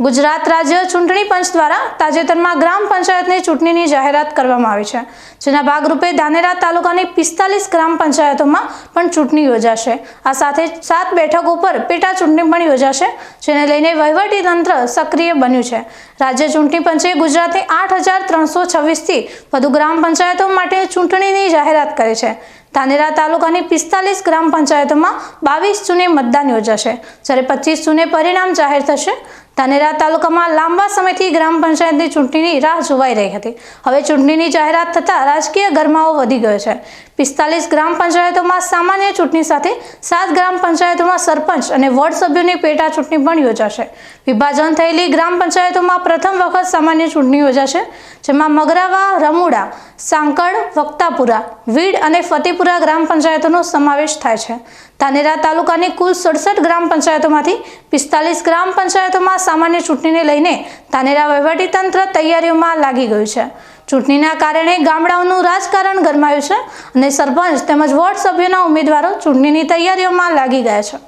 ગુજરાત રાજ્ય ચૂંટણી પંચ દ્વારા તાજેતરમાં ગ્રામ પંચાયતની ચૂંટણીની જાહેરાત કરવામાં આવી છે, જેના ભાગરૂપે ધાનેરા તાલુકાની 45 ગ્રામ પંચાયતોમાં પણ ચૂંટણી યોજાશે। આ સાથે 7 બેઠકો પર પેટા ચૂંટણી પણ યોજાશે, જેને લઈને વહીવટી તંત્ર સક્રિય બન્યું છે। રાજ્ય ચૂંટણી પંચે ગુજરાતની 8326થી વધુ ગ્રામ પંચાયતો માટે ચૂંટણીની જાહેરાત કરી છે। ધાનેરા તાલુકાની 45 ગ્રામ પંચાયતોમાં 22 જૂને મતદાન યોજાશે, જ્યારે 25 જૂને પરિણામ જાહેર થશે। ધાનેરા તાલુકામાં લાંબા સમયથી ગ્રામ પંચાયતની ચૂંટણીની રાહ જોવાઈ રહી હતી। હવે ચૂંટણીની જાહેરાત થતાં રાજકીય ગરમાવો વધી ગયો છે। 45 ગ્રામ પંચાયતોમાં સામાન્ય ચૂંટણી સાથે 7 ગ્રામ પંચાયતોમાં સરપંચ અને વોર્ડ સભ્યોની પેટા ચૂંટણી પણ યોજાશે। વિભાજન થયેલી ગ્રામ પંચાયતોમાં પ્રથમ વખત સામાન્ય ચૂંટણી યોજાશે, જેમાં મગરાવા, રમુડા, સાંકળ, વક્તાપુરા, વીડ અને ફતેપુરા ગ્રામ પંચાયતોનો સમાવેશ થાય છે। ધાનેરા તાલુકાની કુલ 67 ગ્રામ પંચાયતોમાંથી 45 ગ્રામ પંચાયતોમાં સામાન્ય ચૂંટણીને લઈને ધાનેરા વહીવટીતંત્ર તૈયારીઓમાં લાગી ગયું છે। ચૂંટણીના કારણે ગામડાઓનું રાજકારણ ગરમાયું છે અને સરપંચ તેમજ વોર્ડ સભ્યોના ઉમેદવારો ચૂંટણીની તૈયારીઓમાં લાગી ગયા છે।